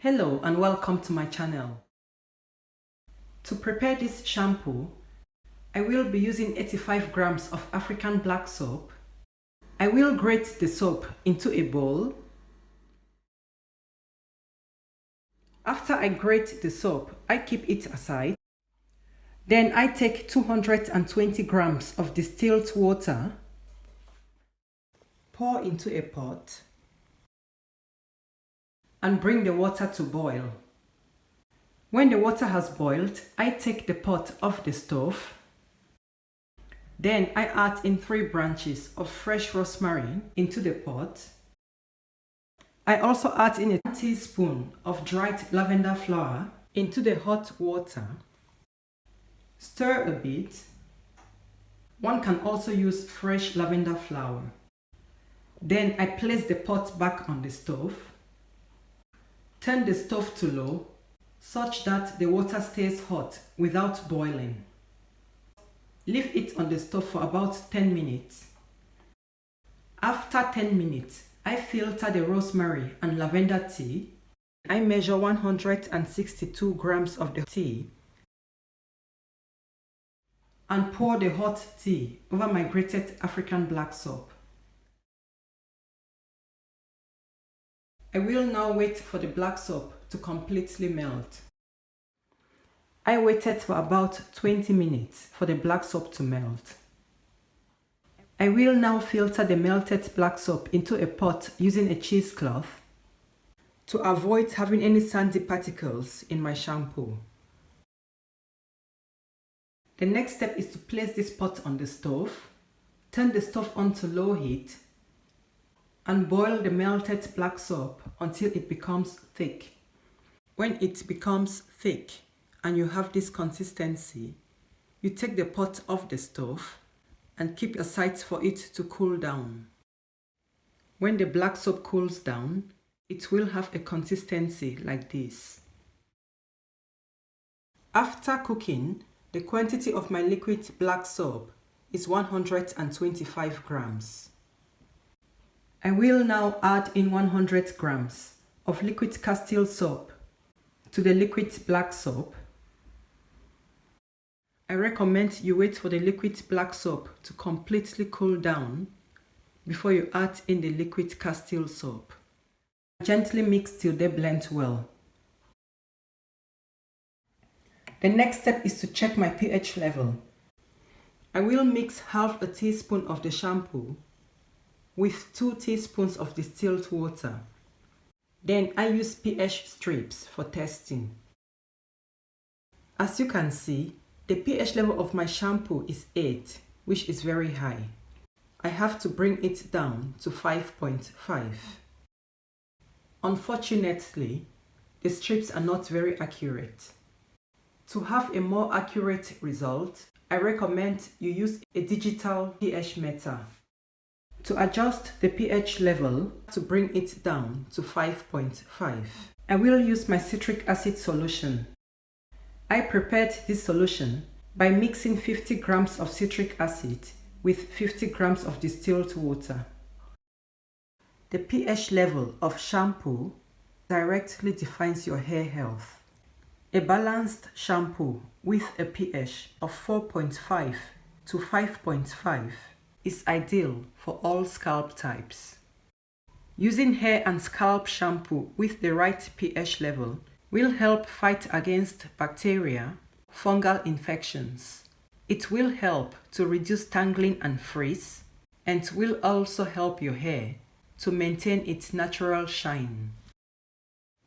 Hello and welcome to my channel. To prepare this shampoo, I will be using 85 grams of African black soap. I will grate the soap into a bowl. After I grate the soap, I keep it aside. Then I take 220 grams of distilled water, pour into a pot, and bring the water to boil. When the water has boiled, I take the pot off the stove. Then I add in 3 branches of fresh rosemary into the pot. I also add in a teaspoon of dried lavender flower into the hot water. Stir a bit. One can also use fresh lavender flower. Then I place the pot back on the stove. Turn the stove to low such that the water stays hot without boiling. Leave it on the stove for about 10 minutes. After 10 minutes, I filter the rosemary and lavender tea. I measure 162 grams of the tea and pour the hot tea over my grated African black soap. I will now wait for the black soap to completely melt. I waited for about 20 minutes for the black soap to melt. I will now filter the melted black soap into a pot using a cheesecloth to avoid having any sandy particles in my shampoo. The next step is to place this pot on the stove, turn the stove on to low heat, and boil the melted black soap until it becomes thick. When it becomes thick and you have this consistency, you take the pot off the stove and keep aside for it to cool down. When the black soap cools down, it will have a consistency like this. After cooking, the quantity of my liquid black soap is 125 grams. I will now add in 100 grams of liquid castile soap to the liquid black soap. I recommend you wait for the liquid black soap to completely cool down before you add in the liquid castile soap. Gently mix till they blend well. The next step is to check my pH level. I will mix half a teaspoon of the shampoo with 2 teaspoons of distilled water. Then I use pH strips for testing. As you can see, the pH level of my shampoo is 8, which is very high. I have to bring it down to 5.5. Unfortunately, the strips are not very accurate. To have a more accurate result, I recommend you use a digital pH meter to adjust the pH level to bring it down to 5.5. I will use my citric acid solution. I prepared this solution by mixing 50 grams of citric acid with 50 grams of distilled water. The pH level of shampoo directly defines your hair health. A balanced shampoo with a pH of 4.5 to 5.5 is ideal for all scalp types. Using hair and scalp shampoo with the right pH level will help fight against bacteria, fungal infections. It will help to reduce tangling and frizz, and will also help your hair to maintain its natural shine.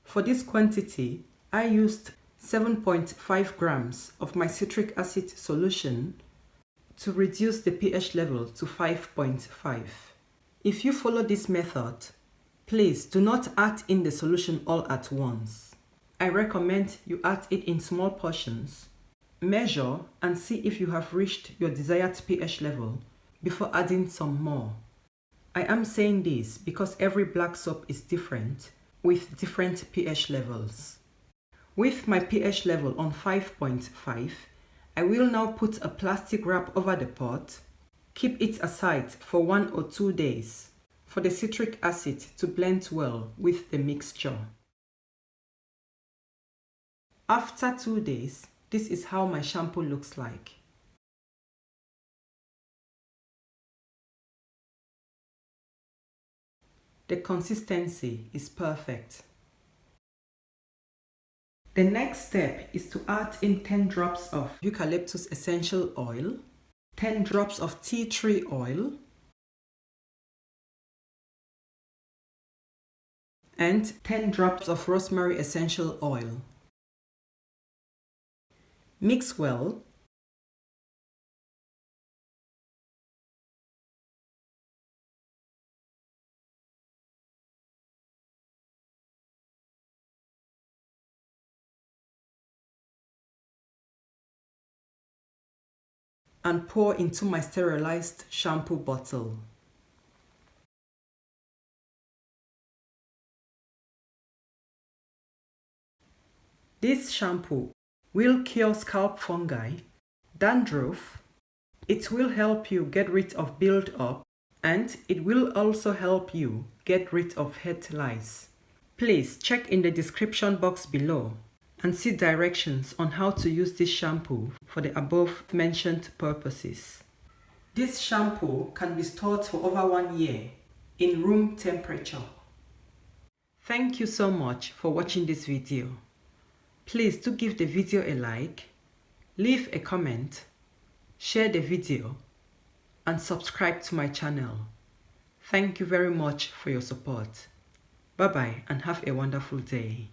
For this quantity, I used 7.5 grams of my citric acid solution to reduce the pH level to 5.5. If you follow this method, please do not add in the solution all at once. I recommend you add it in small portions. Measure and see if you have reached your desired pH level before adding some more. I am saying this because every black soap is different with different pH levels. With my pH level on 5.5, I will now put a plastic wrap over the pot. Keep it aside for 1 or 2 days for the citric acid to blend well with the mixture. After 2 days, this is how my shampoo looks like. The consistency is perfect. The next step is to add in 10 drops of eucalyptus essential oil, 10 drops of tea tree oil, and 10 drops of rosemary essential oil. Mix well. And pour into my sterilized shampoo bottle. This shampoo will cure scalp fungi, dandruff. It will help you get rid of build-up, and it will also help you get rid of head lice. Please check in the description box below and see directions on how to use this shampoo for the above mentioned purposes. This shampoo can be stored for over 1 year in room temperature. Thank you so much for watching this video. Please do give the video a like, leave a comment, share the video, and subscribe to my channel. Thank you very much for your support. Bye bye and have a wonderful day.